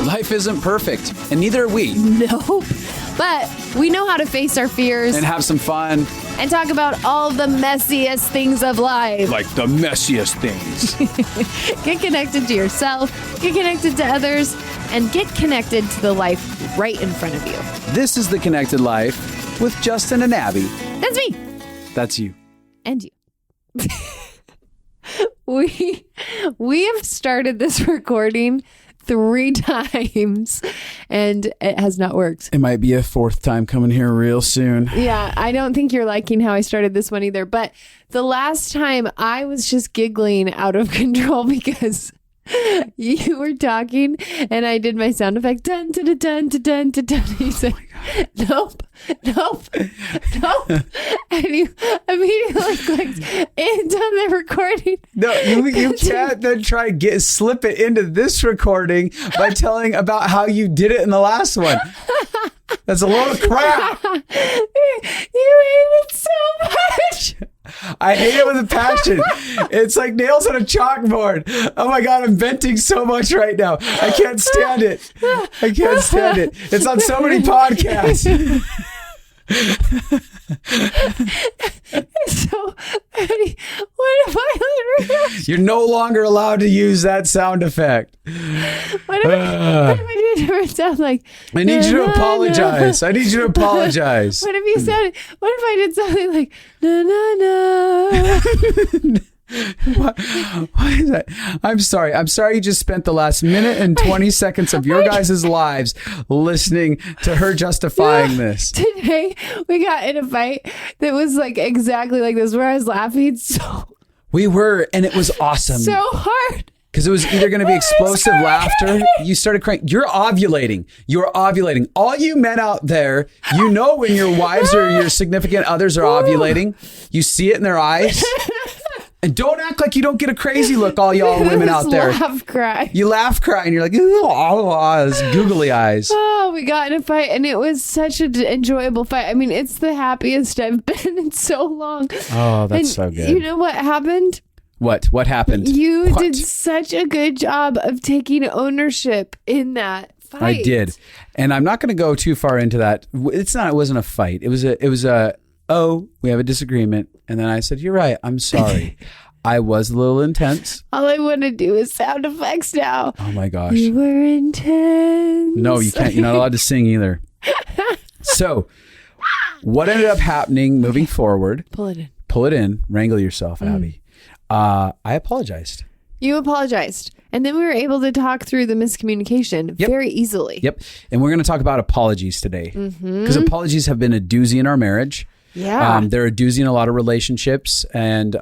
Life isn't perfect, and neither are we. Nope. But we know how to face our fears And have some fun. and talk about all the messiest things of life. Like the messiest things. Get connected to yourself, get connected to others, and get connected to the life right in front of you. This is The Connected Life with Justin and Abby. That's me. That's you. And you. We have started this recording 3 times and it has not worked. It might be a 4th time coming here real soon. Yeah, I don't think you're liking how I started this one either. But the last time I was just giggling out of control because you were talking and I did my sound effect. Dun, dun, dun, dun, dun, dun, dun, dun. He said, nope. And you immediately clicked end on the recording. No, you can't then try slip it into this recording by telling about how you did it in the last one. That's a load of crap. You hate it so much. I hate it with a passion. It's like nails on a chalkboard. Oh my God, I'm venting so much right now. I can't stand it. I can't stand it. It's on so many podcasts. So, Eddie, what if I You're no longer allowed to use that sound effect. what if I did it sound like? I need you to apologize. I need you to apologize. What if you said? What if I did something like na na na? Why is that? I'm sorry. I'm sorry you just spent the last minute and 20 seconds of your guys' lives listening to her justifying this. Today we got in a fight that was like exactly like this, where I was laughing We were, and it was awesome. so hard. Because it was either going to be explosive laughter. You started crying. You're ovulating. You're ovulating. All you men out there, you know when your wives or your significant others are ovulating. You see it in their eyes. And don't act like you don't get a crazy look, all y'all women out there. Laugh, cry. You laugh, cry, and you're like, those googly eyes. Oh, we got in a fight, and it was such an enjoyable fight. I mean, it's the happiest I've been in so long. Oh, that's And so good. You know what happened? What happened? You What? did such a good job of taking ownership in that fight. I did. And I'm not going to go too far into that. It wasn't a fight. It was a, we have a disagreement. And then I said, you're right. I'm sorry. I was a little intense. All I want to do is sound effects now. Oh my gosh. You were intense. No, you can't. You're not allowed to sing either. So what ended up happening moving forward? Pull it in. Pull it in. Wrangle yourself, Abby. I apologized. You apologized. And then we were able to talk through the miscommunication very easily. Yep. And we're going to talk about apologies today. Because apologies have been a doozy in our marriage. Yeah. They're a doozy in a lot of relationships. And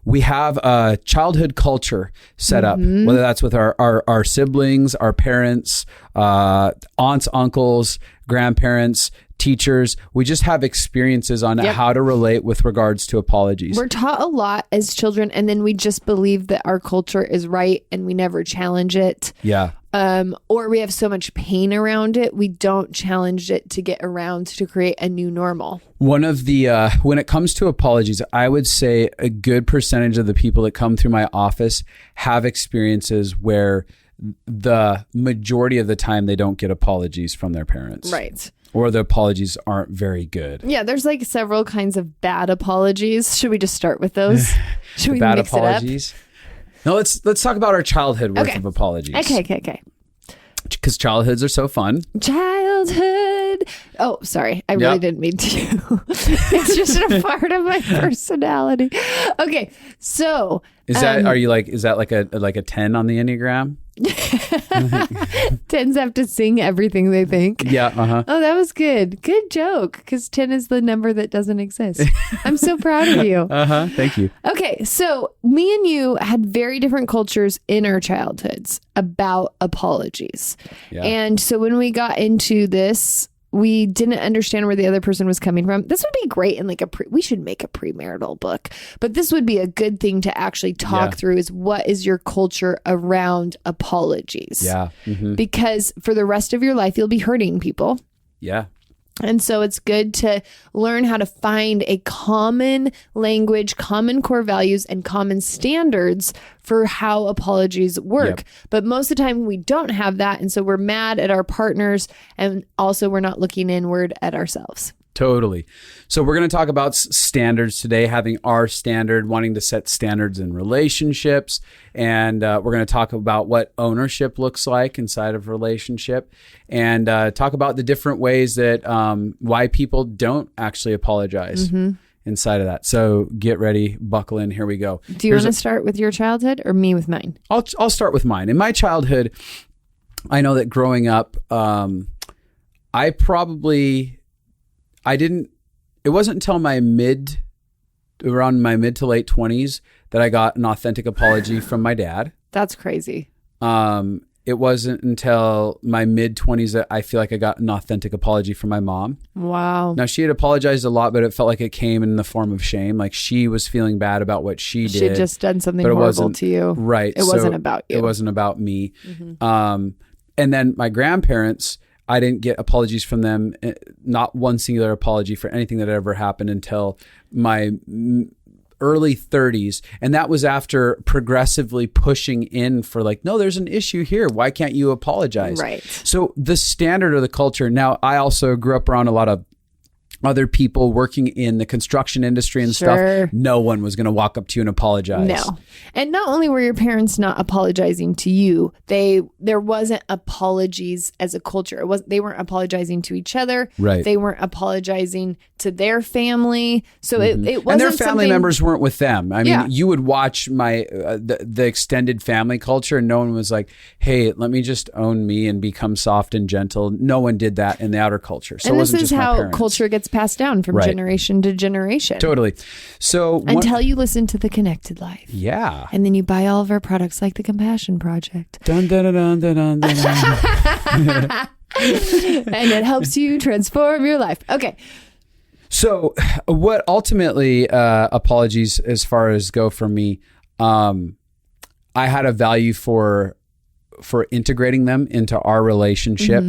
we have a childhood culture set up, whether that's with our siblings, our parents, aunts, uncles, grandparents, teachers. We just have experiences on how to relate with regards to apologies. We're taught a lot as children, and then we just believe that our culture is right and we never challenge it. Yeah. Or we have so much pain around it, we don't challenge it to get around to create a new normal. One of the, when it comes to apologies, I would say a good percentage of the people that come through my office have experiences where the majority of the time they don't get apologies from their parents. Right. Or the apologies aren't very good. Yeah, there's like several kinds of bad apologies. Should we just start with those? Should we Bad mix apologies. No, let's talk about our childhood worth of apologies. Okay. Because childhoods are so fun. Childhood. Oh, sorry. I really didn't mean to. It's just a part of my personality. Okay, so is that like a 10 on the Enneagram? 10s have to sing everything they think. Yeah. Oh, that was good. Good joke. Because 10 is the number that doesn't exist. I'm so proud of you. Thank you. Okay, so me and you had very different cultures in our childhoods about apologies. Yeah. And so when we got into this, we didn't understand where the other person was coming from. This would be great in like we should make a premarital book, but this would be a good thing to actually talk through is what is your culture around apologies? Yeah. Because for the rest of your life, you'll be hurting people. Yeah. And so it's good to learn how to find a common language, common core values, and common standards for how apologies work. Yep. But most of the time we don't have that. And so we're mad at our partners, and also we're not looking inward at ourselves. Totally. So we're going to talk about standards today, having our standard, wanting to set standards in relationships. And we're going to talk about what ownership looks like inside of a relationship, and talk about the different ways that why people don't actually apologize inside of that. So get ready, buckle in. Here we go. Do you want to start with your childhood or me with mine? I'll start with mine. In my childhood, I know that growing up, it wasn't until around my mid to late 20s that I got an authentic apology from my dad. That's crazy. It wasn't until my mid 20s that I feel like I got an authentic apology from my mom. Wow. Now, she had apologized a lot, but it felt like it came in the form of shame. Like she was feeling bad about what she did. She had just done something horrible to you. Right. It wasn't about you. It wasn't about me. And then my grandparents, I didn't get apologies from them, not one singular apology for anything that ever happened until my early 30s. And that was after progressively pushing in for like, no, there's an issue here. Why can't you apologize? Right. So the standard of the culture. Now, I also grew up around a lot of other people working in the construction industry and stuff. No one was going to walk up to you and apologize. No. And not only were your parents not apologizing to you, there wasn't apologies as a culture. They weren't apologizing to each other. Right. They weren't apologizing to their family. So it wasn't, and their family members weren't with them. I mean, you would watch the extended family culture, and no one was like, hey, let me just own me and become soft and gentle. No one did that in the outer culture. So and it wasn't this is just my how parents. Culture gets passed down from generation to generation. Totally. So until you listen to The Connected Life. Yeah. And then you buy all of our products like the Compassion Project. Dun, dun, dun, dun, dun, dun, dun. And it helps you transform your life. Okay. So what ultimately apologies as far as go for me, I had a value for integrating them into our relationship.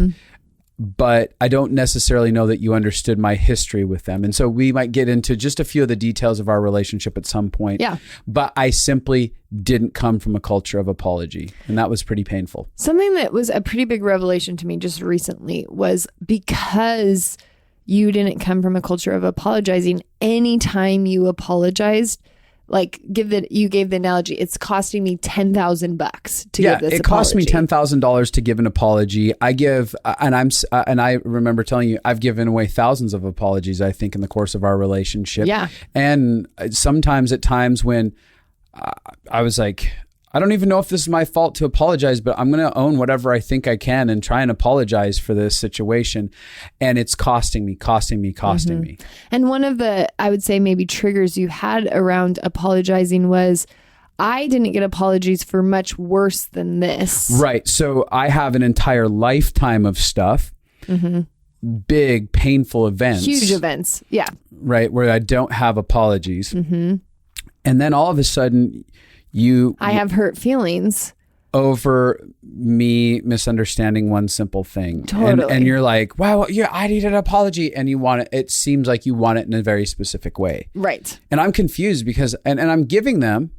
But I don't necessarily know that you understood my history with them. And so we might get into just a few of the details of our relationship at some point. Yeah. But I simply didn't come from a culture of apology. And that was pretty painful. Something that was a pretty big revelation to me just recently was because you didn't come from a culture of apologizing, anytime you apologized, like you gave the analogy, it's costing me $10,000 to give this apology. It cost me $10,000 to give an apology. And I remember telling you, I've given away thousands of apologies, I think, in the course of our relationship. Yeah. And sometimes at times when I was like, I don't even know if this is my fault to apologize, but I'm going to own whatever I think I can and try and apologize for this situation. And it's costing me. And one of the, I would say maybe triggers you had around apologizing was, I didn't get apologies for much worse than this. Right. So I have an entire lifetime of stuff, big, painful events. Huge events. Yeah. Right. Where I don't have apologies. And then all of a sudden, I have hurt feelings over me misunderstanding one simple thing. Totally. And you're like, wow, yeah, I need an apology. And you want it. It seems like you want it in a very specific way. Right. And I'm confused because, and I'm giving them.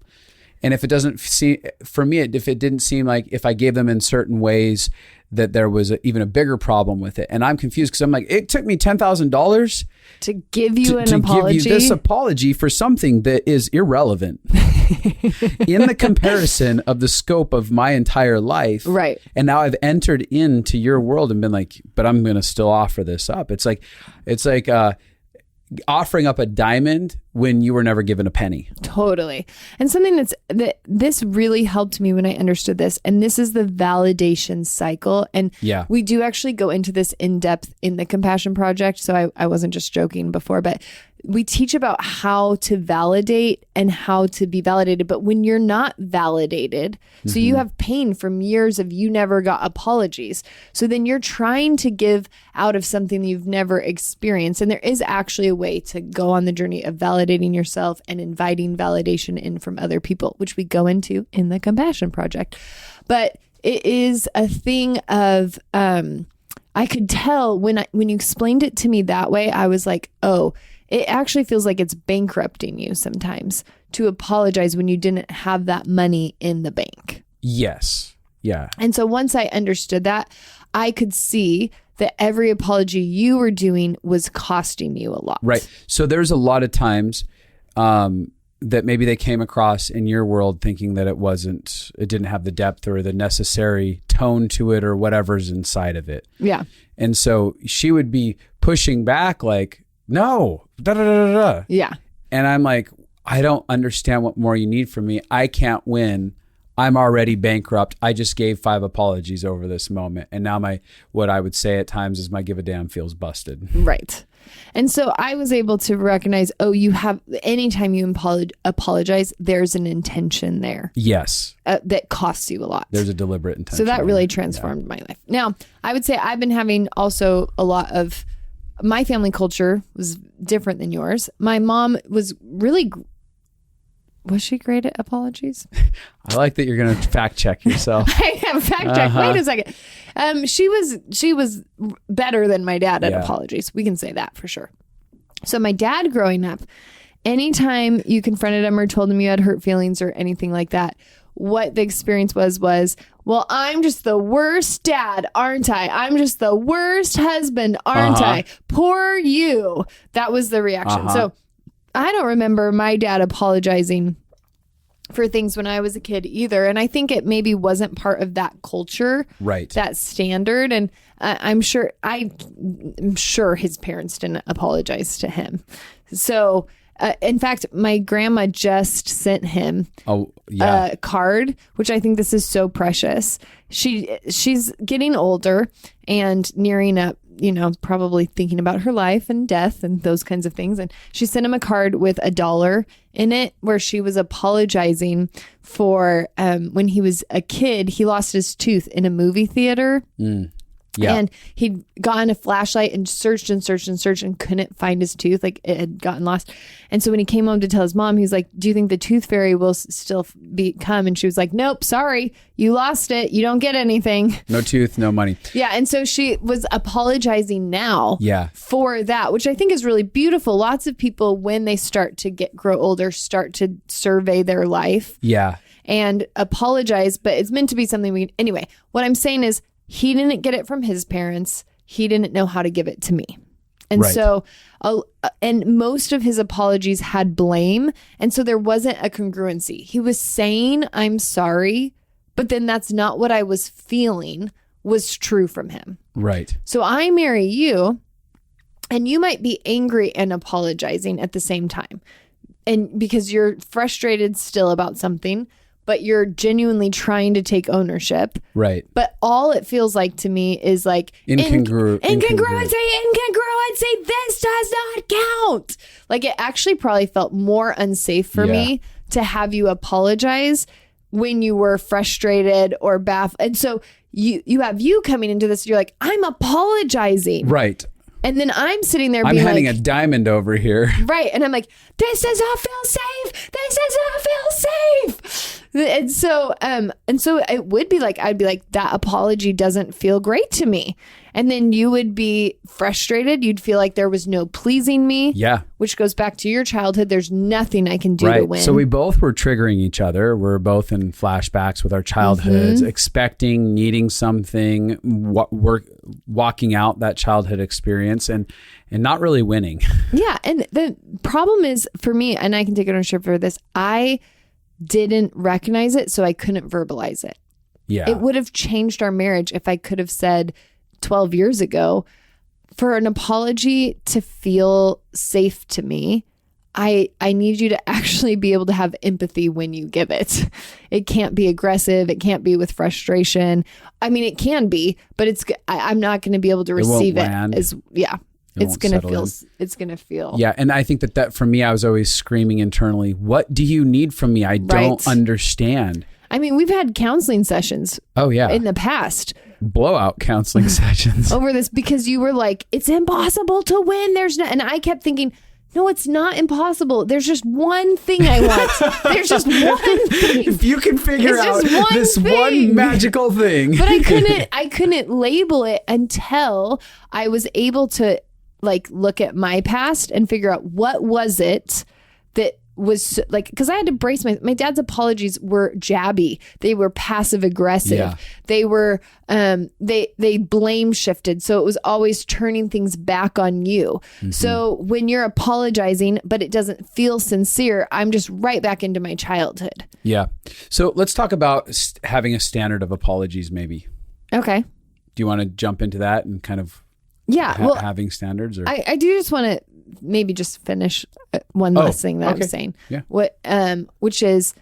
And if it doesn't seem, for me, if it didn't seem like if I gave them in certain ways that there was even a bigger problem with it. And I'm confused because I'm like, it took me $10,000 to give you an apology. To give you this apology for something that is irrelevant in the comparison of the scope of my entire life. Right. And now I've entered into your world and been like, but I'm going to still offer this up. It's like offering up a diamond when you were never given a penny. Totally. And something that this really helped me when I understood this, and this is the validation cycle. And we do actually go into this in depth in the Compassion Project. So I wasn't just joking before, but we teach about how to validate and how to be validated. But when you're not validated, so you have pain from years of you never got apologies. So then you're trying to give out of something you've never experienced. And there is actually a way to go on the journey of validating yourself and inviting validation in from other people, which we go into in the Compassion Project. But it is a thing of, I could tell when you explained it to me that way, I was like, oh, it actually feels like it's bankrupting you sometimes to apologize when you didn't have that money in the bank. Yes. Yeah. And so once I understood that, I could see that every apology you were doing was costing you a lot. Right. So there's a lot of times that maybe they came across in your world thinking that it didn't have the depth or the necessary tone to it or whatever's inside of it. Yeah. And so she would be pushing back like, no, da da da da da. Yeah. And I'm like, I don't understand what more you need from me. I can't win. I'm already bankrupt. I just gave 5 apologies over this moment. And now what I would say at times is my give a damn feels busted. Right. And so I was able to recognize, anytime you apologize, there's an intention there. Yes. That costs you a lot. There's a deliberate intention. So that really transformed my life. Now, I would say I've been having also a lot of, my family culture was different than yours. My mom was she great at apologies? I like that you're going to fact check yourself. I have fact check. Wait a second. She was better than my dad at apologies. We can say that for sure. So my dad growing up, anytime you confronted him or told him you had hurt feelings or anything like that, what the experience was, well, I'm just the worst dad, aren't I? I'm just the worst husband, aren't I? Poor you. That was the reaction. So I don't remember my dad apologizing for things when I was a kid either. And I think it maybe wasn't part of that culture, right? That standard. And I'm sure his parents didn't apologize to him. So in fact, my grandma just sent him a card, which I think this is so precious. She's getting older and nearing up, probably thinking about her life and death and those kinds of things. And she sent him a card with $1 in it where she was apologizing for when he was a kid, he lost his tooth in a movie theater. Yeah. And he'd gotten a flashlight and searched and couldn't find his tooth. Like it had gotten lost. And so when he came home to tell his mom, he was like, do you think the tooth fairy will still come? And she was like, nope, sorry. You lost it. You don't get anything. No tooth, no money. Yeah. And so she was apologizing now for that, which I think is really beautiful. Lots of people, when they start to grow older, start to survey their life. Yeah. And apologize. But it's meant to be something anyway, what I'm saying is, he didn't get it from his parents. He didn't know how to give it to me. And so, and most of his apologies had blame. And so there wasn't a congruency. He was saying, I'm sorry, but then that's not what I was feeling was true from him. Right. So I marry you and you might be angry and apologizing at the same time. And because you're frustrated still about something, but you're genuinely trying to take ownership. Right. But all it feels like to me is like incongruency. This does not count. Like it actually probably felt more unsafe for me to have you apologize when you were frustrated or baffled. And so you have you coming into this, you're like, I'm apologizing. Right. And then I'm sitting there being like... I'm handing a diamond over here. Right. And I'm like, this does not feel safe. This does not feel safe. And so it would be like, I'd be like, that apology doesn't feel great to me. And then you would be frustrated. You'd feel like there was no pleasing me. Yeah. Which goes back to your childhood. There's nothing I can do to win. So we both were triggering each other. We're both in flashbacks with our childhoods, expecting, needing something, walking out that childhood experience and not really winning. Yeah. And the problem is for me, and I can take ownership for this, I didn't recognize it, so I couldn't verbalize it. Yeah. It would have changed our marriage if I could have said 12 years ago, for an apology to feel safe to me, I need you to actually be able to have empathy when you give it. It can't be aggressive. It can't be with frustration. I mean, it can be, but I'm not going to be able to receive it as, It's going to feel. Yeah. And I think that for me, I was always screaming internally, what do you need from me? I don't understand. I mean, we've had counseling sessions. Oh, yeah. In the past. Blowout counseling sessions. Over this because you were like, it's impossible to win. And I kept thinking, no, it's not impossible. There's just one thing I want. There's just one thing. If you can figure out this one magical thing. But I couldn't label it until I was able to like look at my past and figure out what was it that was like, because I had to brace my dad's apologies were jabby. They were passive aggressive. Yeah. They were they blame shifted. So it was always turning things back on you. Mm-hmm. So when you're apologizing, but it doesn't feel sincere, I'm just right back into my childhood. Yeah. So let's talk about having a standard of apologies, maybe. Okay. Do you want to jump into that and kind of having standards? Or? I do just want to maybe just finish one last thing that I was saying. Yeah. Which is,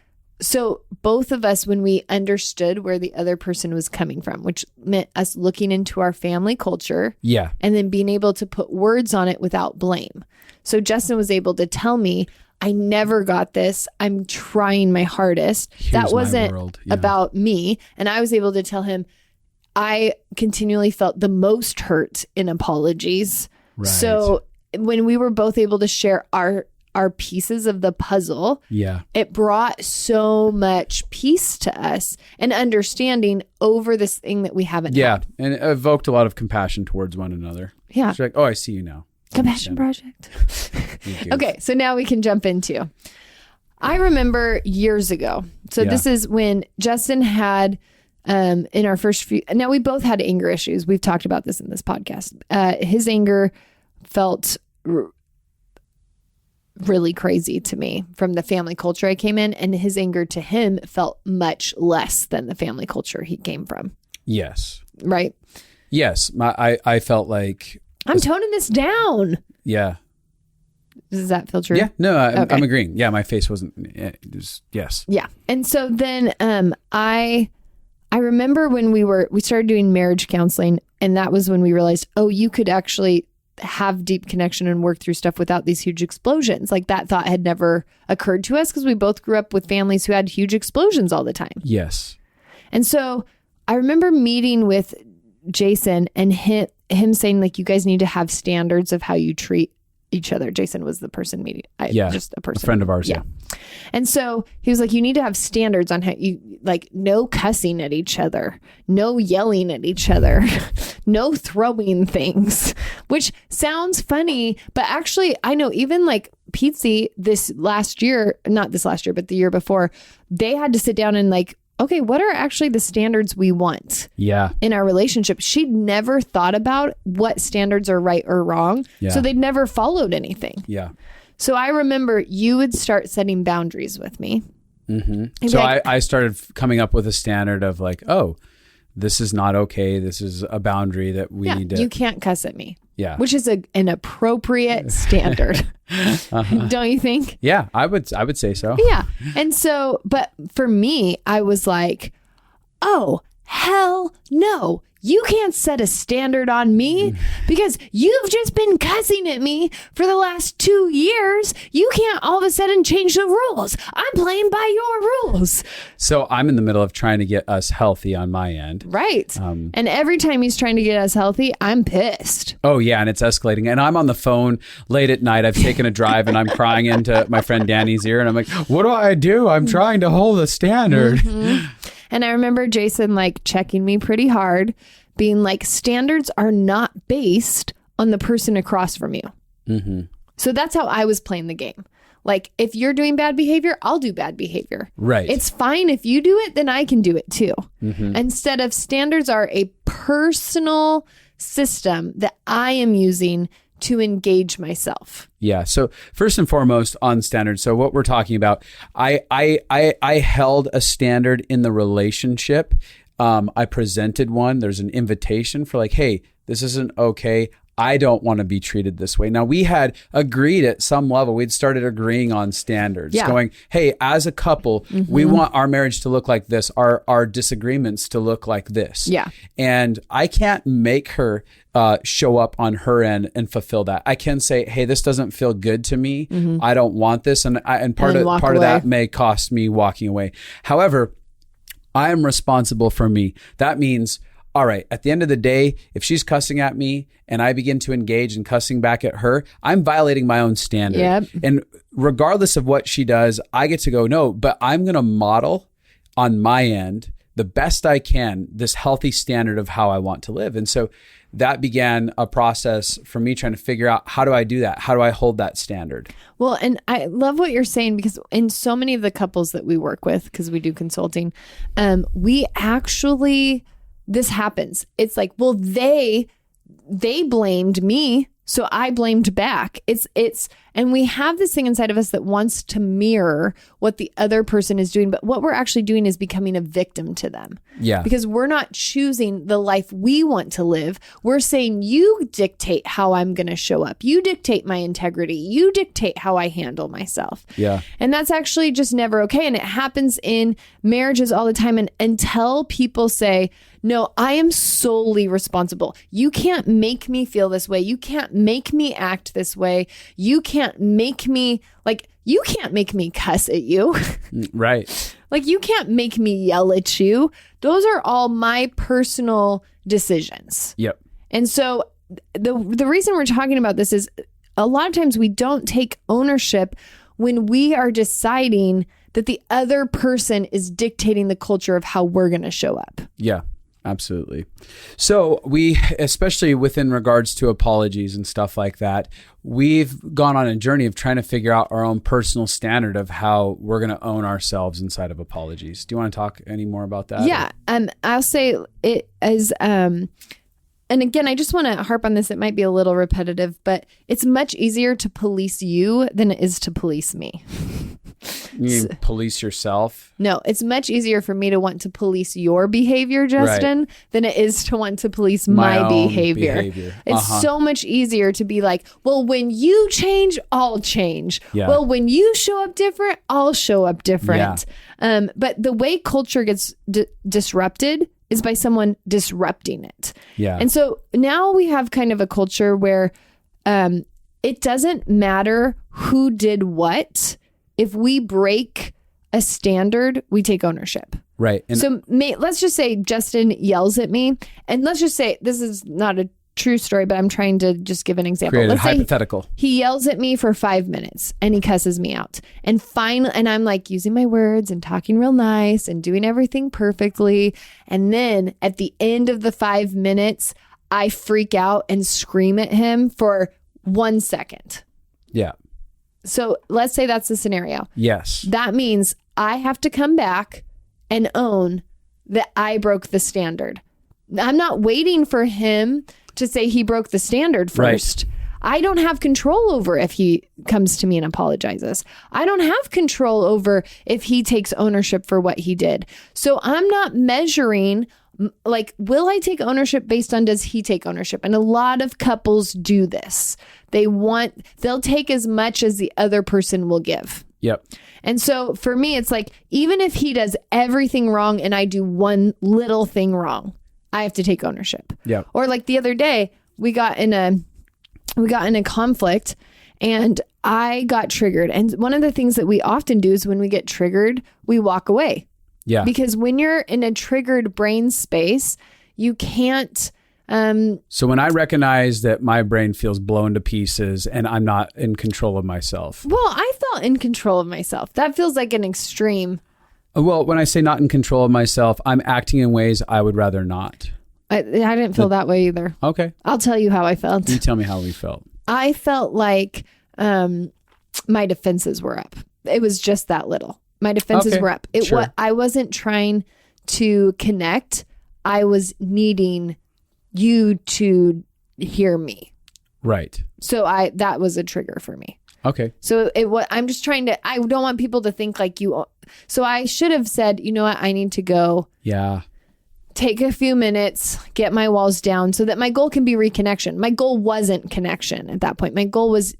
so both of us, when we understood where the other person was coming from, which meant us looking into our family culture. Yeah. And then being able to put words on it without blame. So Justin was able to tell me, I never got this. I'm trying my hardest. That wasn't about me. And I was able to tell him, I continually felt the most hurt in apologies. Right. So when we were both able to share our pieces of the puzzle, it brought so much peace to us and understanding over this thing that we haven't had. And it evoked a lot of compassion towards one another. Yeah. It's like, oh, I see you now. Compassion project. Okay, so now we can jump into. I remember years ago. So this is when Justin had in our first few. Now we both had anger issues. We've talked about this in this podcast. His anger felt really crazy to me from the family culture I came in, and his anger to him felt much less than the family culture he came from. Yes. Right? Yes. I felt like... I'm toning this down. Yeah. Does that feel true? Yeah. No, I'm agreeing. Yeah, my face wasn't... yes. Yeah. And so then I remember when we started doing marriage counseling, and that was when we realized, oh, you could actually have deep connection and work through stuff without these huge explosions. Like that thought had never occurred to us because we both grew up with families who had huge explosions all the time. Yes. And so I remember meeting with Jason and him saying like, you guys need to have standards of how you treat each other. Jason was the person meeting. Just a person. A friend of ours. Yeah. And so he was like, you need to have standards on how you, like, no cussing at each other, no yelling at each other, no throwing things, which sounds funny, but actually I know even like Pizzi not this last year, but the year before, they had to sit down and like, okay, what are actually the standards we want in our relationship? She'd never thought about what standards are right or wrong. Yeah. So they'd never followed anything. Yeah. So I remember you would start setting boundaries with me. Mm-hmm. So like, I started coming up with a standard of like, oh, this is not okay. This is a boundary that we need to... You can't cuss at me. Yeah. Which is an appropriate standard. Don't you think? Yeah, I would say so. Yeah. And so, but for me, I was like, oh, hell no. You can't set a standard on me because you've just been cussing at me for the last 2 years. You can't all of a sudden change the rules. I'm playing by your rules. So I'm in the middle of trying to get us healthy on my end. Right. And every time he's trying to get us healthy, I'm pissed. Oh, yeah. And it's escalating. And I'm on the phone late at night. I've taken a drive and I'm crying into my friend Danny's ear. And I'm like, what do? I'm trying to hold a standard. Mm-hmm. And I remember Jason like checking me pretty hard, being like, standards are not based on the person across from you. Mm-hmm. So that's how I was playing the game. Like, if you're doing bad behavior, I'll do bad behavior. Right. It's fine if you do it, then I can do it too. Mm-hmm. Instead of standards are a personal system that I am using to engage myself. Yeah. So first and foremost on standards. So what we're talking about, I held a standard in the relationship. I presented one. There's an invitation for like, hey, this isn't okay. I don't want to be treated this way. Now, we had agreed at some level. We'd started agreeing on standards, going, hey, as a couple, we want our marriage to look like this, our disagreements to look like this. Yeah. And I can't make her show up on her end and fulfill that. I can say, hey, this doesn't feel good to me. I don't want this. And part of that may cost me walking away. However, I am responsible for me. That means all right, at the end of the day, if she's cussing at me and I begin to engage in cussing back at her, I'm violating my own standard. Yep. And regardless of what she does, I get to go, no, but I'm going to model on my end the best I can, this healthy standard of how I want to live. And so that began a process for me trying to figure out, how do I do that? How do I hold that standard? Well, and I love what you're saying, because in so many of the couples that we work with, because we do consulting, we actually, this happens. It's like, well, they blamed me, so I blamed back. And we have this thing inside of us that wants to mirror what the other person is doing. But what we're actually doing is becoming a victim to them. Yeah. Because we're not choosing the life we want to live. We're saying, you dictate how I'm going to show up. You dictate my integrity. You dictate how I handle myself. Yeah. And that's actually just never okay. And it happens in marriages all the time. And until people say, no, I am solely responsible. You can't make me feel this way. You can't make me act this way. You can't make me cuss at you. Right. Like, you can't make me yell at you. Those are all my personal decisions. Yep. And so the reason we're talking about this is a lot of times we don't take ownership when we are deciding that the other person is dictating the culture of how we're going to show up. Yeah. Absolutely. So we, especially within regards to apologies and stuff like that, we've gone on a journey of trying to figure out our own personal standard of how we're going to own ourselves inside of apologies. Do you want to talk any more about that? Yeah. I'll say it as, and again, I just want to harp on this. It might be a little repetitive, but it's much easier to police you than it is to police me. You mean police yourself? No, it's much easier for me to want to police your behavior, Justin, Right. than it is to want to police My my own behavior. It's so much easier to be like, well, when you change, I'll change. Yeah. Well, when you show up different, I'll show up different. But the way culture gets disrupted is by someone disrupting it. Yeah. And so now we have kind of a culture where it doesn't matter who did what. If we break a standard, we take ownership. Right. And so let's just say Justin yells at me, and let's just say this is not a true story, but I'm trying to just give an example. create a Let's say hypothetical. he yells at me for 5 minutes and he cusses me out. And I'm like using my words and talking real nice and doing everything perfectly. And then at the end of the 5 minutes, I freak out and scream at him for 1 second. Yeah. So let's say that's the scenario. Yes. That means I have to come back and own that I broke the standard. I'm not waiting for him to say he broke the standard first. Right. I don't have control over if he comes to me and apologizes. I don't have control over if he takes ownership for what he did. So I'm not measuring, like, will I take ownership based on does he take ownership? And a lot of couples do this. They'll take as much as the other person will give. Yep. And so for me, it's like, even if he does everything wrong and I do one little thing wrong, I have to take ownership. Yep. Or like the other day, we got in a conflict and I got triggered. And one of the things that we often do is when we get triggered, we walk away. Yeah. Because when you're in a triggered brain space, you can't. So when I recognize that my brain feels blown to pieces and I'm not in control of myself. Well, I felt in control of myself. That feels like an extreme. Well, when I say not in control of myself, I'm acting in ways I would rather not. I didn't feel that way either. Okay. I'll tell you how I felt. You tell me how we felt. I felt like my defenses were up. It was just that little. My defenses were up. Sure. I wasn't trying to connect. I was needing you to hear me. Right. So that was a trigger for me. Okay. So I'm just trying to, I don't want people to think like you. So I should have said, you know what? I need to go. Yeah. Take a few minutes, get my walls down so that my goal can be reconnection. My goal wasn't connection at that point. My goal was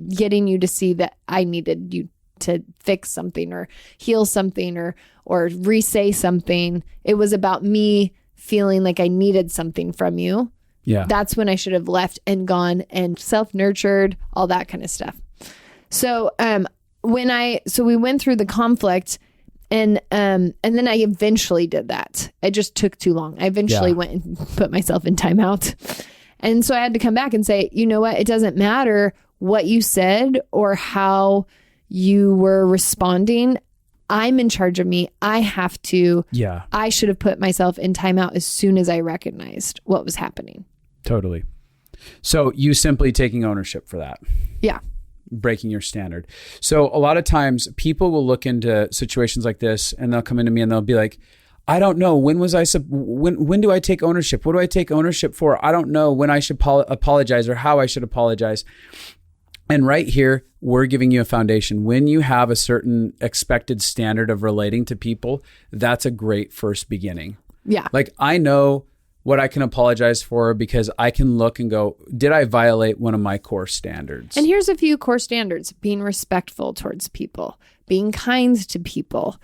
getting you to see that I needed you to fix something or heal something or re-say something. It was about me feeling like I needed something from you. Yeah. That's when I should have left and gone and self-nurtured, all that kind of stuff. So we went through the conflict And then I eventually did that. It just took too long. I eventually went and put myself in timeout. And so I had to come back and say, you know what? It doesn't matter what you said or how you were responding. I'm in charge of me. I have to. Yeah. I should have put myself in timeout as soon as I recognized what was happening. Totally. So you simply taking ownership for that. Yeah. Breaking your standard. So a lot of times people will look into situations like this and they'll come into me and they'll be like, I don't know. When do I take ownership? What do I take ownership for? I don't know when I should apologize or how I should apologize. And right here, we're giving you a foundation. When you have a certain expected standard of relating to people, that's a great first beginning. Yeah. Like I know what I can apologize for because I can look and go, did I violate one of my core standards? And here's a few core standards: being respectful towards people, being kind to people,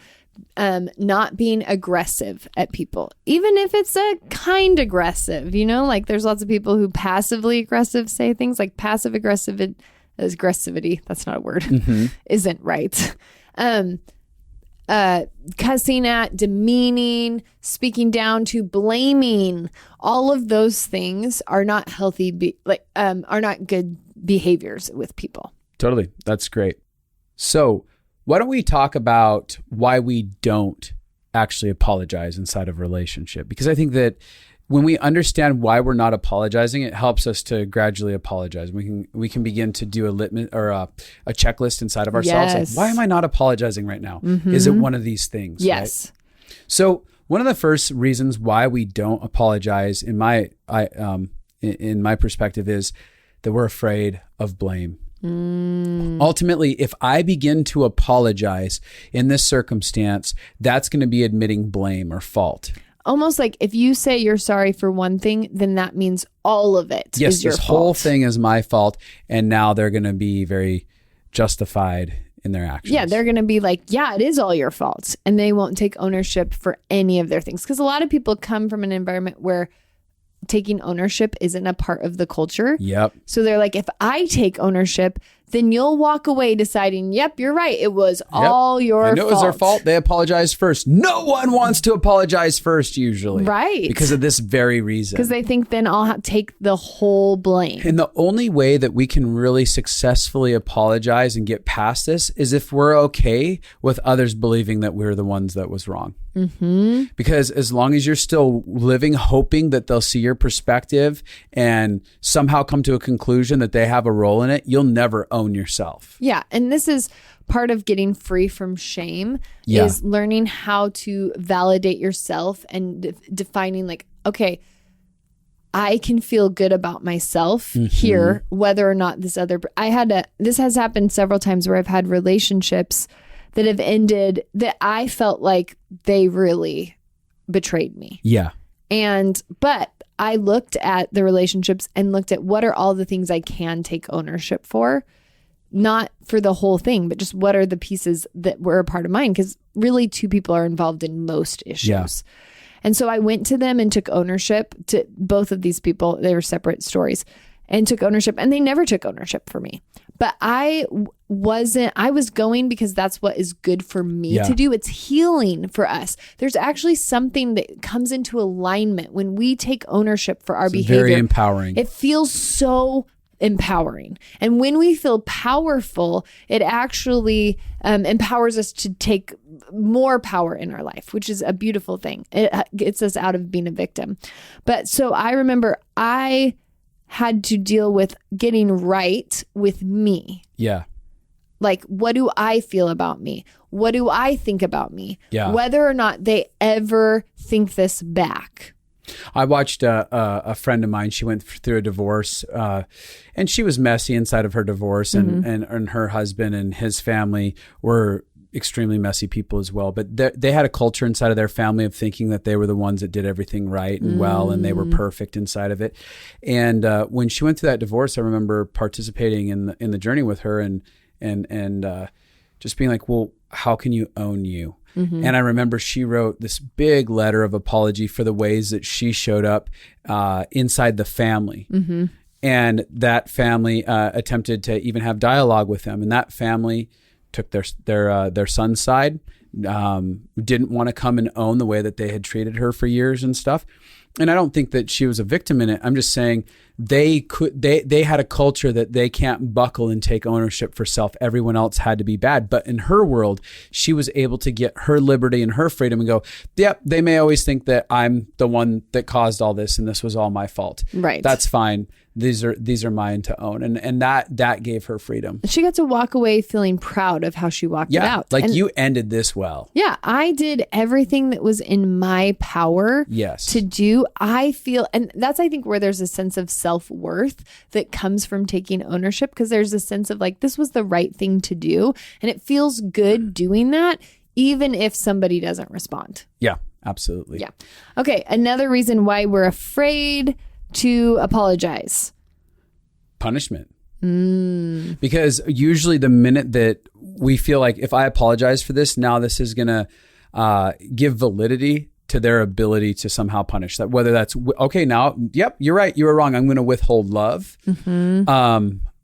not being aggressive at people, even if it's a kind aggressive, like there's lots of people who passively aggressive say things like passive aggressivity. That's not a word. Isn't right. Cussing at, demeaning, speaking down to, blaming, all of those things are not healthy, are not good behaviors with people. Totally. That's great. So why don't we talk about why we don't actually apologize inside of a relationship? Because I think that when we understand why we're not apologizing, it helps us to gradually apologize. We can begin to do a litmus or a checklist inside of ourselves. Yes. Like, why am I not apologizing right now? Is it one of these things? Yes. Right? So one of the first reasons why we don't apologize, in my perspective, is that we're afraid of blame. Ultimately, if I begin to apologize in this circumstance, that's going to be admitting blame or fault. Almost like if you say you're sorry for one thing, then that means all of it is your fault. Yes, this whole thing is my fault. And now they're going to be very justified in their actions. Yeah, they're going to be like, yeah, it is all your fault. And they won't take ownership for any of their things. Because a lot of people come from an environment where taking ownership isn't a part of the culture. Yep. So they're like, if I take ownership, then you'll walk away deciding, yep, you're right. It was all your fault. I know it was their fault. They apologized first. No one wants to apologize first usually. Right. Because of this very reason. Because they think then I'll take the whole blame. And the only way that we can really successfully apologize and get past this is if we're okay with others believing that we're the ones that was wrong. Because as long as you're still living, hoping that they'll see your perspective and somehow come to a conclusion that they have a role in it, you'll never own yourself. Yeah. And this is part of getting free from shame is learning how to validate yourself and defining like, okay, I can feel good about myself here, whether or not this has happened several times where I've had relationships that have ended that I felt like they really betrayed me. Yeah. But I looked at the relationships and looked at what are all the things I can take ownership for, not for the whole thing, but just what are the pieces that were a part of mine? Because really two people are involved in most issues. Yeah. And so I went to them and took ownership to both of these people. They were separate stories and took ownership, and they never took ownership for me. But I was going because that's what is good for me to do. It's healing for us. There's actually something that comes into alignment when we take ownership for our behavior. Very empowering. It feels so empowering. And when we feel powerful, it actually empowers us to take more power in our life, which is a beautiful thing. It gets us out of being a victim. But so I remember I had to deal with getting right with me. Yeah. Like, what do I feel about me? What do I think about me? Yeah. Whether or not they ever think this back. I watched a friend of mine. She went through a divorce, and she was messy inside of her divorce, and her husband and his family were extremely messy people as well. But they had a culture inside of their family of thinking that they were the ones that did everything right and well, and they were perfect inside of it. And when she went through that divorce, I remember participating in the journey with her and just being like, well, how can you own you? And I remember she wrote this big letter of apology for the ways that she showed up inside the family. And that family attempted to even have dialogue with them. And that family took their son's side. didn't want to come and own the way that they had treated her for years and stuff. And I don't think that she was a victim in it. I'm just saying they had a culture that they can't buckle and take ownership for self. Everyone else had to be bad. But in her world, she was able to get her liberty and her freedom and go, yep, they may always think that I'm the one that caused all this and this was all my fault. Right. That's fine. These are mine to own. And that gave her freedom. She got to walk away feeling proud of how she walked it out. Like, and you ended this well. Yeah, I did everything that was in my power to do. I feel, and that's, I think, where there's a sense of self-worth that comes from taking ownership, because there's a sense of like, this was the right thing to do. And it feels good doing that, even if somebody doesn't respond. Yeah, absolutely. Yeah. Okay, another reason why we're afraid to apologize. Punishment. Because usually the minute that we feel like, if I apologize for this, now this is going to give validity to their ability to somehow punish that, whether that's, okay, now, yep, you're right, you were wrong, I'm going to withhold love.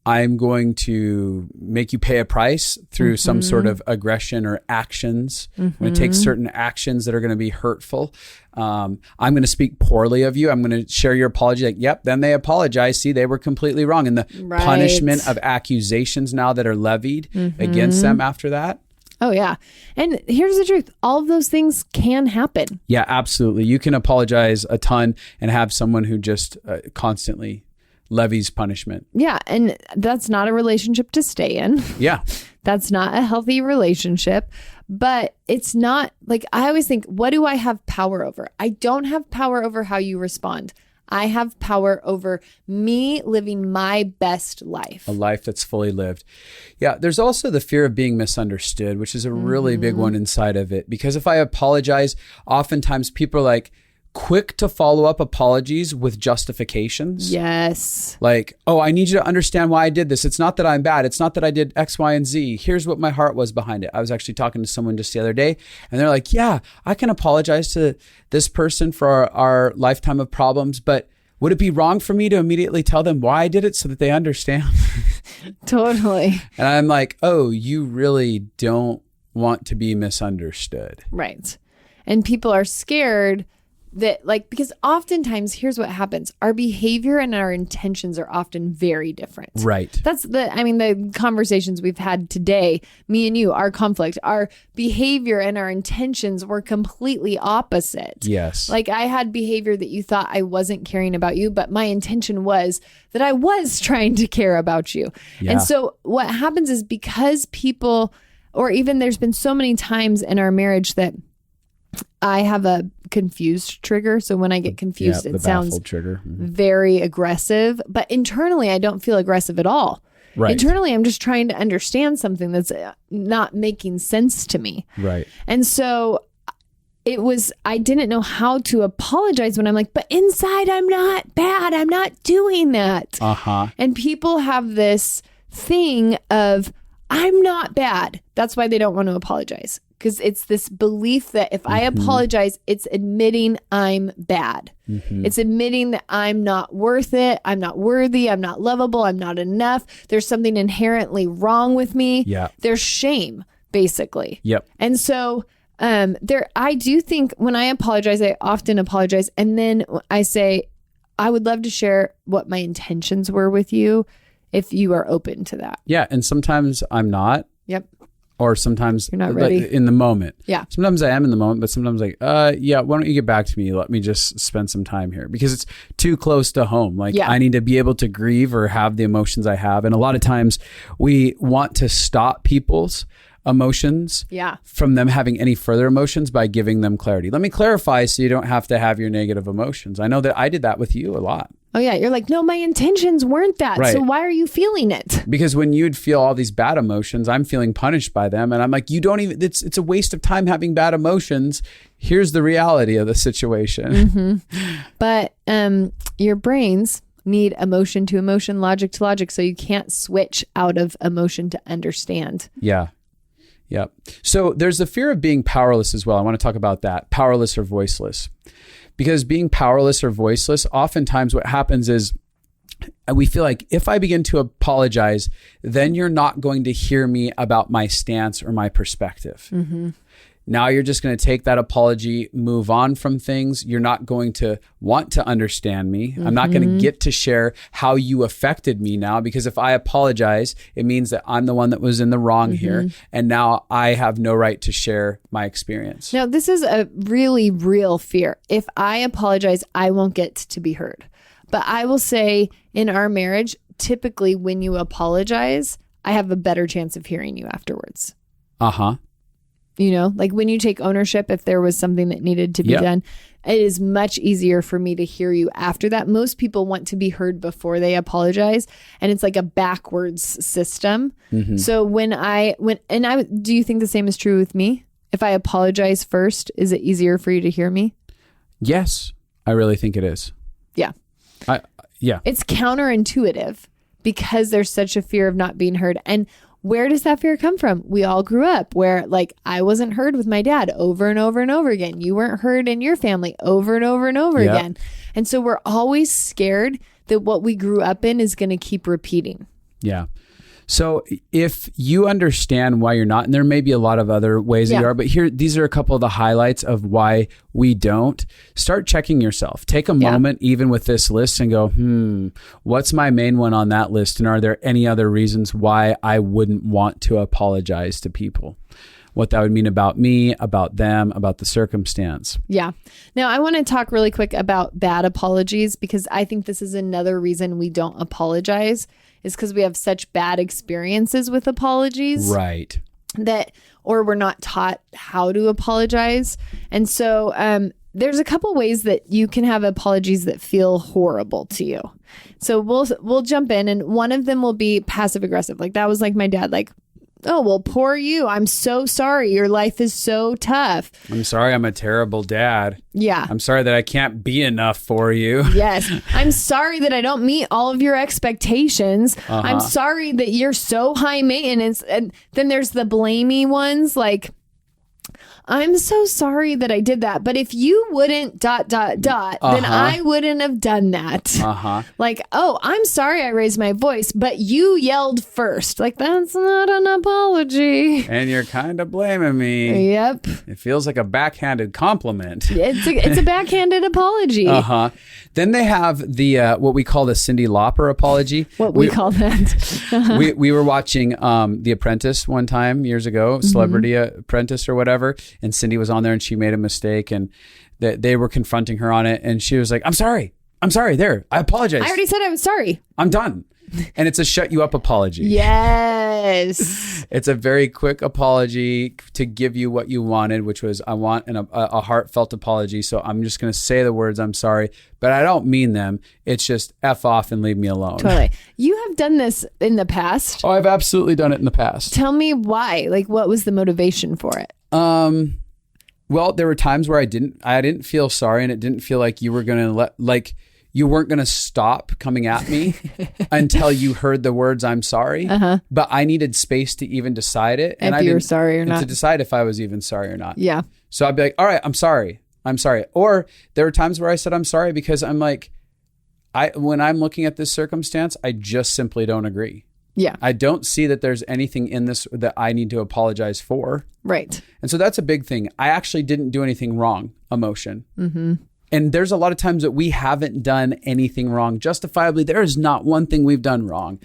I'm going to make you pay a price through some sort of aggression or actions. I'm going to take certain actions that are going to be hurtful. I'm going to speak poorly of you. I'm going to share your apology. Like, yep, then they apologize. See, they were completely wrong. And the punishment of accusations now that are levied against them after that. Oh, yeah. And here's the truth. All of those things can happen. Yeah, absolutely. You can apologize a ton and have someone who just constantly levies punishment. Yeah. And that's not a relationship to stay in. Yeah. That's not a healthy relationship. But it's not like, I always think, what do I have power over? I don't have power over how you respond. I have power over me living my best life. A life that's fully lived. Yeah. There's also the fear of being misunderstood, which is a really big one inside of it. Because if I apologize, oftentimes people are like, quick to follow up apologies with justifications. Yes. Like, oh, I need you to understand why I did this. It's not that I'm bad. It's not that I did X, Y, and Z. Here's what my heart was behind it. I was actually talking to someone just the other day, and they're like, yeah, I can apologize to this person for our lifetime of problems, but would it be wrong for me to immediately tell them why I did it so that they understand? Totally. And I'm like, oh, you really don't want to be misunderstood. Right. And people are scared that, like, because oftentimes, here's what happens. Our behavior and our intentions are often very different. Right. That's the conversations we've had today, me and you, our conflict, our behavior and our intentions were completely opposite. Yes. Like, I had behavior that you thought I wasn't caring about you, but my intention was that I was trying to care about you. Yeah. And so what happens is, because people, or even there's been so many times in our marriage that I have a confused trigger. So when I get confused, it sounds very aggressive. But internally, I don't feel aggressive at all. Right. Internally, I'm just trying to understand something that's not making sense to me. Right. And so I didn't know how to apologize when I'm like, but inside, I'm not bad. I'm not doing that. And people have this thing of, I'm not bad. That's why they don't want to apologize. Because it's this belief that if I apologize, it's admitting I'm bad. It's admitting that I'm not worth it. I'm not worthy. I'm not lovable. I'm not enough. There's something inherently wrong with me. Yeah. There's shame, basically. Yep. And so I do think when I apologize, I often apologize. And then I say, I would love to share what my intentions were with you if you are open to that. Yeah. And sometimes I'm not. Yep. Or sometimes you're not ready in the moment. Yeah. Sometimes I am in the moment, but sometimes like, yeah, why don't you get back to me? Let me just spend some time here, because it's too close to home. Like, I need to be able to grieve or have the emotions I have. And a lot of times we want to stop people's emotions from them having any further emotions by giving them clarity. Let me clarify so you don't have to have your negative emotions. I know that I did that with you a lot. Oh, yeah. You're like, no, my intentions weren't that. Right. So why are you feeling it? Because when you'd feel all these bad emotions, I'm feeling punished by them. And I'm like, you don't even, it's a waste of time having bad emotions. Here's the reality of the situation. But your brains need emotion to emotion, logic to logic. So you can't switch out of emotion to understand. Yeah. Yep. So there's the fear of being powerless as well. I want to talk about that. Powerless or voiceless. Because being powerless or voiceless, oftentimes what happens is we feel like if I begin to apologize, then you're not going to hear me about my stance or my perspective. Now you're just going to take that apology, move on from things. You're not going to want to understand me. I'm not going to get to share how you affected me now, because if I apologize, it means that I'm the one that was in the wrong here. And now I have no right to share my experience. Now, this is a really real fear. If I apologize, I won't get to be heard. But I will say in our marriage, typically when you apologize, I have a better chance of hearing you afterwards. You know, like when you take ownership, if there was something that needed to be done, it is much easier for me to hear you after that. Most people want to be heard before they apologize, and it's like a backwards system. So do you think the same is true with me? If I apologize first, is it easier for you to hear me? Yes, I really think it is. Yeah. It's counterintuitive because there's such a fear of not being heard. And where does that fear come from? We all grew up where, like, I wasn't heard with my dad over and over and over again. You weren't heard in your family over and over and over again. And so we're always scared that what we grew up in is going to keep repeating. Yeah. So if you understand why you're not, and there may be a lot of other ways that you are, but these are a couple of the highlights of why we don't. Start checking yourself. Take a moment even with this list and go, what's my main one on that list? And are there any other reasons why I wouldn't want to apologize to people? What that would mean about me, about them, about the circumstance. Yeah. Now, I want to talk really quick about bad apologies, because I think this is another reason we don't apologize, is because we have such bad experiences with apologies. Right. Or we're not taught how to apologize. And so there's a couple ways that you can have apologies that feel horrible to you. So we'll jump in, and one of them will be passive aggressive. Like that was like my dad, like, oh, well, poor you. I'm so sorry. Your life is so tough. I'm sorry I'm a terrible dad. Yeah. I'm sorry that I can't be enough for you. Yes. I'm sorry that I don't meet all of your expectations. I'm sorry that you're so high maintenance. And then there's the blamey ones, like, I'm so sorry that I did that. But if you wouldn't ... then I wouldn't have done that. Like, oh, I'm sorry I raised my voice, but you yelled first. Like, that's not an apology. And you're kind of blaming me. Yep. It feels like a backhanded compliment. It's a backhanded apology. Then they have the what we call the Cyndi Lauper apology. We call that. we were watching The Apprentice one time years ago, Celebrity Apprentice or whatever, and Cyndi was on there and she made a mistake, and they were confronting her on it, and she was like, I'm sorry, there, I apologize. I already said I was sorry. I'm done. And it's a shut you up apology. Yes. It's a very quick apology to give you what you wanted, which was, I want a heartfelt apology. So I'm just going to say the words, I'm sorry, but I don't mean them. It's just F off and leave me alone. Totally. You have done this in the past. Oh, I've absolutely done it in the past. Tell me why. Like, what was the motivation for it? Well, there were times where I didn't feel sorry, and it didn't feel like you were going to you weren't going to stop coming at me until you heard the words, I'm sorry. But I needed space to even decide it. And if you were sorry or not. To decide if I was even sorry or not. Yeah. So I'd be like, all right, I'm sorry. Or there were times where I said, I'm sorry, because I'm like, when I'm looking at this circumstance, I just simply don't agree. Yeah. I don't see that there's anything in this that I need to apologize for. Right. And so that's a big thing. I actually didn't do anything wrong, emotion. And there's a lot of times that we haven't done anything wrong. Justifiably, there is not one thing we've done wrong.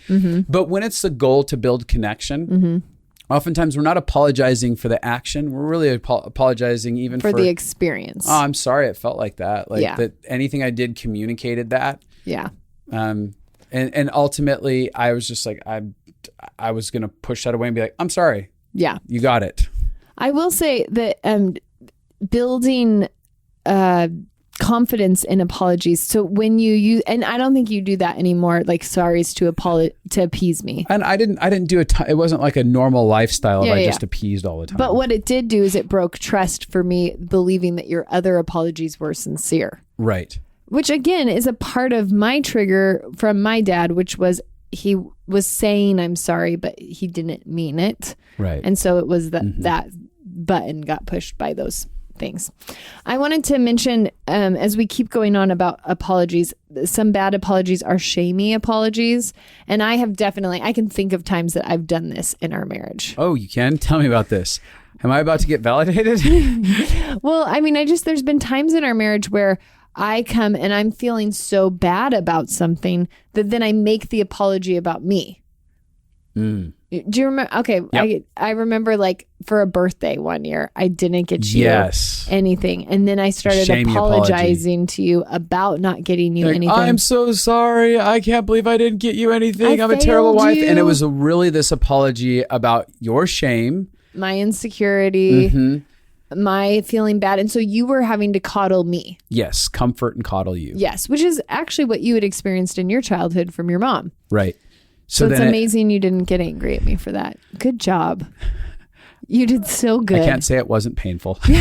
But when it's the goal to build connection, oftentimes we're not apologizing for the action. We're really apologizing even for the experience. Oh, I'm sorry it felt like that. Like that anything I did communicated that. Yeah. And ultimately, I was just like, I was going to push that away and be like, I'm sorry. Yeah. You got it. I will say that building confidence in apologies. So when you use, and I don't think you do that anymore, like sorries to appease me. And I didn't do it wasn't like a normal lifestyle if I just appeased all the time. But what it did do is it broke trust for me, believing that your other apologies were sincere. Right. Which again is a part of my trigger from my dad, which was he was saying I'm sorry, but he didn't mean it. Right. And so it was that button got pushed by those things. I wanted to mention, as we keep going on about apologies, some bad apologies are shamey apologies. And I can think of times that I've done this in our marriage. Oh, you can? Tell me about this. Am I about to get validated? Well, I mean, there's been times in our marriage where I come and I'm feeling so bad about something that then I make the apology about me. Do you remember? Okay. Yep. I remember like for a birthday one year, I didn't get you anything. And then I started apologizing to you about not getting you anything. I'm so sorry. I can't believe I didn't get you anything. I'm a terrible wife. And it was really this apology about your shame, my insecurity, my feeling bad. And so you were having to coddle me. Yes. Comfort and coddle you. Yes. Which is actually what you had experienced in your childhood from your mom. Right. So it's amazing you didn't get angry at me for that. Good job. You did so good. I can't say it wasn't painful. I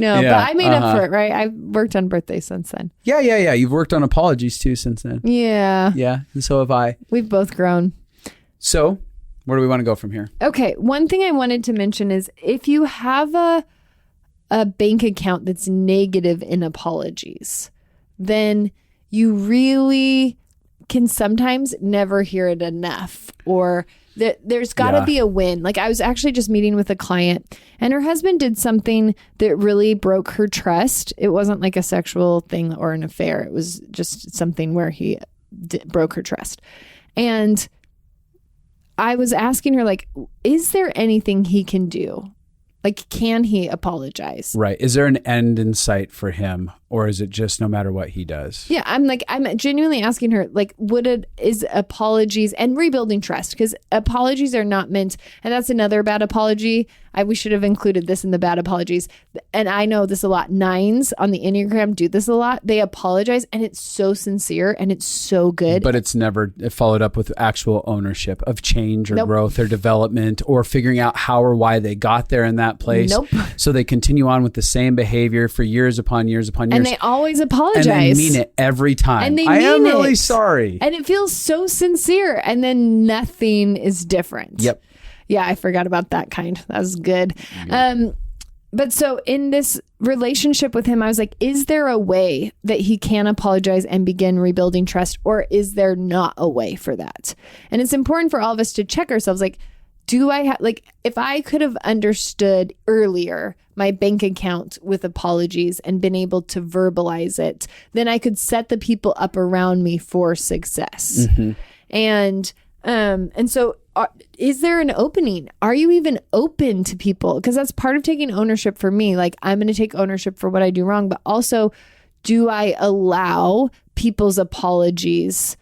know. Yeah, but I made up for it, right? I've worked on birthdays since then. Yeah. You've worked on apologies too since then. Yeah. Yeah. And so have I. We've both grown. So where do we want to go from here? Okay. One thing I wanted to mention is if you have a bank account that's negative in apologies, then you really can sometimes never hear it enough, or there's got to be a win. Like I was actually just meeting with a client and her husband did something that really broke her trust. It wasn't like a sexual thing or an affair. It was just something where he broke her trust. And I was asking her, like, is there anything he can do? Like, can he apologize? Right. Is there an end in sight for him, or is it just no matter what he does? Yeah, I'm genuinely asking her, like, is apologies and rebuilding trust? Because apologies are not meant, and that's another bad apology. We should have included this in the bad apologies. And I know this a lot. 9s on the Enneagram do this a lot. They apologize and it's so sincere and it's so good. But it's never followed up with actual ownership of change or growth or development or figuring out how or why they got there in that place. So they continue on with the same behavior for years upon years upon years. And they always apologize. And they mean it every time. And they I mean am really it. sorry. And it feels so sincere. And then nothing is different. Yep. Yeah, I forgot about that kind. That was good. But so in this relationship with him, I was like, is there a way that he can apologize and begin rebuilding trust? Or is there not a way for that? And it's important for all of us to check ourselves. Like, do I have, like, if I could have understood earlier my bank account with apologies and been able to verbalize it, then I could set the people up around me for success. And so is there an opening? Are you even open to people? Because that's part of taking ownership for me. Like, I'm going to take ownership for what I do wrong, but also, do I allow people's apologies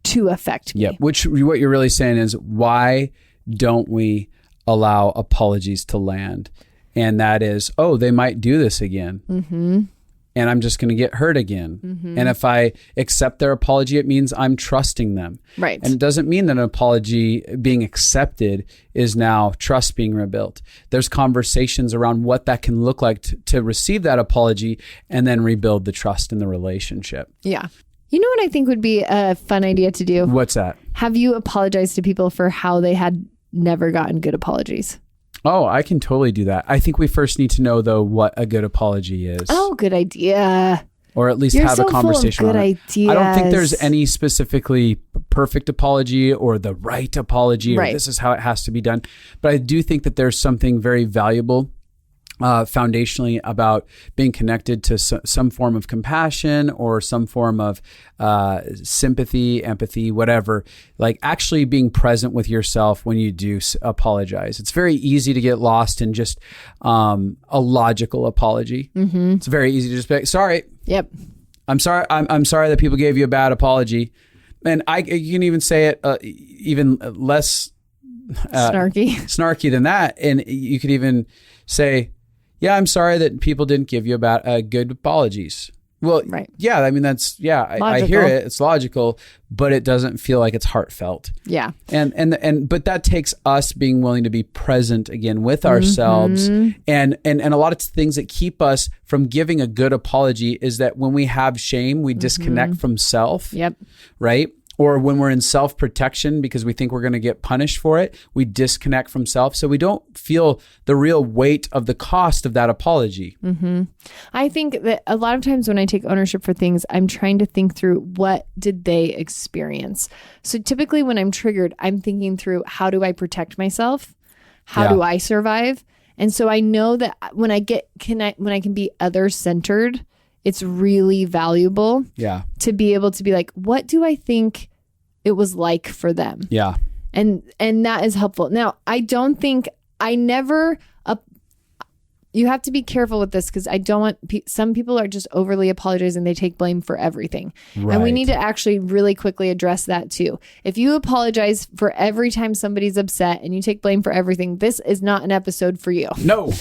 to affect me? Yeah. Which what you're really saying is, why don't we allow apologies to land? And that is, they might do this again. And I'm just going to get hurt again. And if I accept their apology, it means I'm trusting them. Right. And it doesn't mean that an apology being accepted is now trust being rebuilt. There's conversations around what that can look like to receive that apology and then rebuild the trust in the relationship. Yeah. You know what I think would be a fun idea to do? What's that? Have you apologized to people for how they had never gotten good apologies? Oh, I can totally do that. I think we first need to know, though, what a good apology is. Oh, good idea. Or at least You're have so a conversation full of good on it. ideas. I don't think there's any specifically perfect apology or the right apology, or this is how it has to be done. But I do think that there's something very valuable foundationally about being connected to some form of compassion or some form of sympathy, empathy, whatever, like actually being present with yourself when you do apologize. It's very easy to get lost in just a logical apology. It's very easy to just be like, sorry. Yep. I'm sorry. I'm sorry that people gave you a bad apology. And you can even say it even less snarky than that. And you could even say, yeah, I'm sorry that people didn't give you good apologies. Well, yeah, I mean, I hear it. It's logical, but it doesn't feel like it's heartfelt. Yeah. But that takes us being willing to be present again with ourselves. And a lot of things that keep us from giving a good apology is that when we have shame, we disconnect from self. Yep. Right? Or when we're in self-protection because we think we're going to get punished for it, we disconnect from self. So we don't feel the real weight of the cost of that apology. Mm-hmm. I think that a lot of times when I take ownership for things, I'm trying to think through what did they experience. So typically when I'm triggered, I'm thinking through how do I protect myself? How do I survive? And so I know that when I can be other-centered, it's really valuable to be able to be like, what do I think it was like for them? Yeah. And that is helpful. Now, I don't think you have to be careful with this because I don't want, some people are just overly apologizing. They take blame for everything. Right. And we need to actually really quickly address that too. If you apologize for every time somebody's upset and you take blame for everything, this is not an episode for you. No.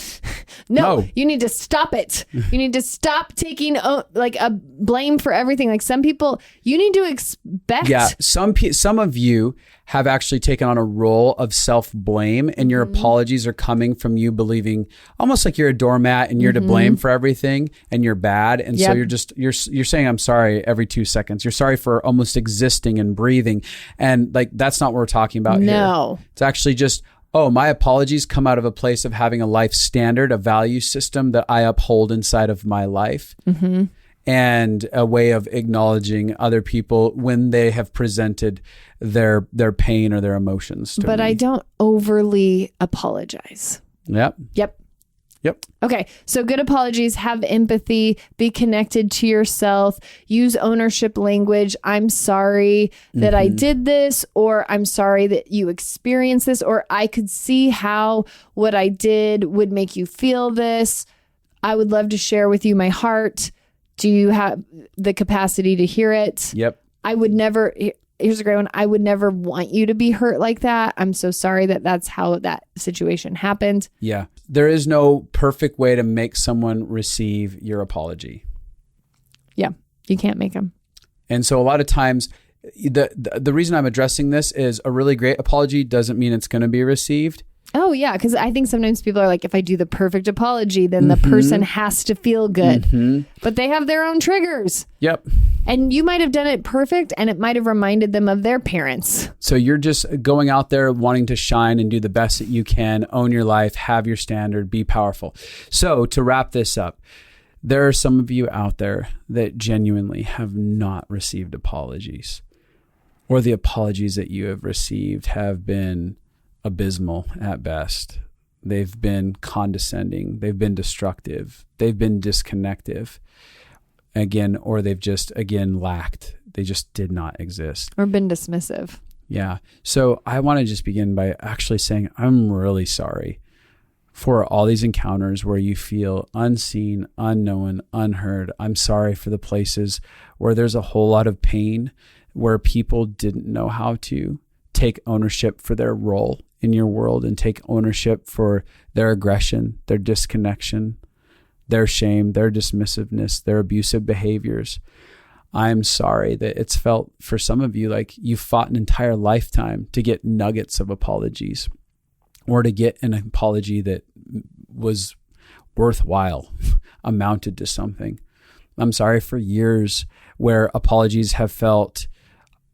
No, you need to stop it. You need to stop taking like a blame for everything. Like some people, you need to expect. Yeah, some of you have actually taken on a role of self-blame, and your apologies are coming from you believing almost like you're a doormat and you're to blame for everything and you're bad. And so you're saying I'm sorry every 2 seconds. You're sorry for almost existing and breathing, and like that's not what we're talking about here. It's actually just, oh, my apologies come out of a place of having a life standard, a value system that I uphold inside of my life, and a way of acknowledging other people when they have presented their pain or their emotions to But me. I don't overly apologize. Yep. Okay, so good apologies, have empathy, be connected to yourself, use ownership language. I'm sorry that I did this, or I'm sorry that you experienced this, or I could see how what I did would make you feel this. I would love to share with you my heart. Do you have the capacity to hear it? Yep. I would never, here's a great one. I would never want you to be hurt like that. I'm so sorry that that's how that situation happened. Yeah. There is no perfect way to make someone receive your apology. Yeah. You can't make them. And so a lot of times, the reason I'm addressing this is a really great apology doesn't mean it's going to be received. Oh, yeah. Because I think sometimes people are like, if I do the perfect apology, then the person has to feel good. But they have their own triggers. Yep. And you might have done it perfect and it might have reminded them of their parents. So you're just going out there wanting to shine and do the best that you can, own your life, have your standard, be powerful. So to wrap this up, there are some of you out there that genuinely have not received apologies, or the apologies that you have received have been abysmal at best. They've been condescending. They've been destructive. They've been disconnective. Again, or they've just, lacked. They just did not exist. Or been dismissive. Yeah. So I want to just begin by actually saying, I'm really sorry for all these encounters where you feel unseen, unknown, unheard. I'm sorry for the places where there's a whole lot of pain, where people didn't know how to take ownership for their role in your world and take ownership for their aggression, their disconnection, their shame, their dismissiveness, their abusive behaviors. I'm sorry that it's felt for some of you like you fought an entire lifetime to get nuggets of apologies, or to get an apology that was worthwhile, amounted to something. I'm sorry for years where apologies have felt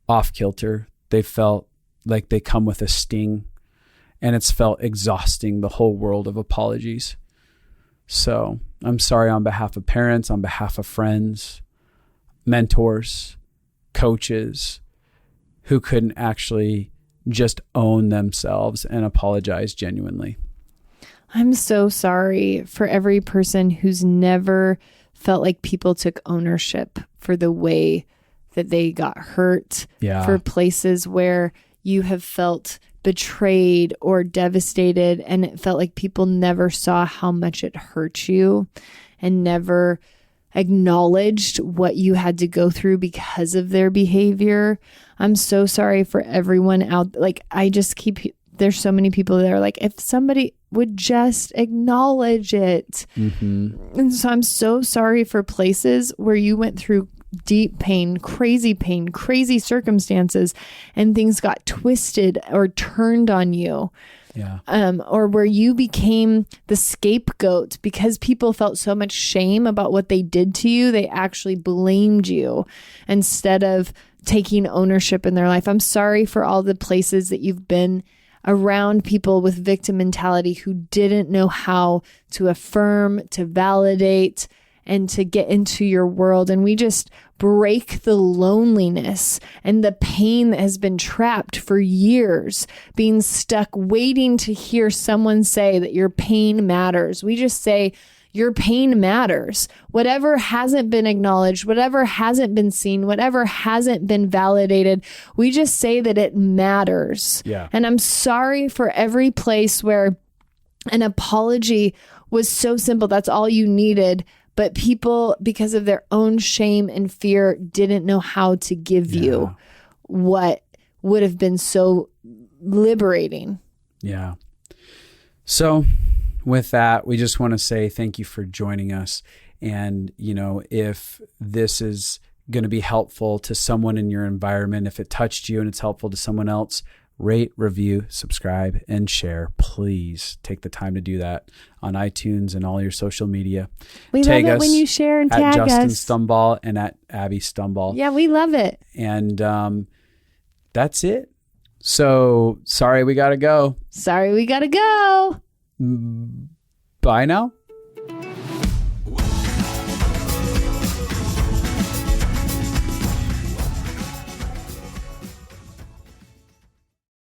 off kilter. They felt like they come with a sting, and it's felt exhausting, the whole world of apologies. So I'm sorry on behalf of parents, on behalf of friends, mentors, coaches who couldn't actually just own themselves and apologize genuinely. I'm so sorry for every person who's never felt like people took ownership for the way that they got hurt, for places where you have felt betrayed or devastated, and it felt like people never saw how much it hurt you and never acknowledged what you had to go through because of their behavior. I'm so sorry for everyone out. Like, there's so many people that are like, if somebody would just acknowledge it. And so I'm so sorry for places where you went through deep pain, crazy circumstances, and things got twisted or turned on you. Or where you became the scapegoat because people felt so much shame about what they did to you. They actually blamed you instead of taking ownership in their life. I'm sorry for all the places that you've been around people with victim mentality who didn't know how to affirm, to validate, and to get into your world. And we just break the loneliness and the pain that has been trapped for years, being stuck waiting to hear someone say that your pain matters. We just say, your pain matters. Whatever hasn't been acknowledged, whatever hasn't been seen, whatever hasn't been validated, we just say that it matters. Yeah. And I'm sorry for every place where an apology was so simple. That's all you needed. But people, because of their own shame and fear, didn't know how to give you what would have been so liberating. Yeah. So with that, we just want to say thank you for joining us. And, you know, if this is going to be helpful to someone in your environment, if it touched you and it's helpful to someone else, rate, review, subscribe, and share. Please take the time to do that on iTunes and all your social media. We Tag love it us when you share and at tag Justin us. Stumball and at Abi Stumball. Yeah, we love it. And that's it. So sorry we got to go. Sorry, we got to go. Bye now.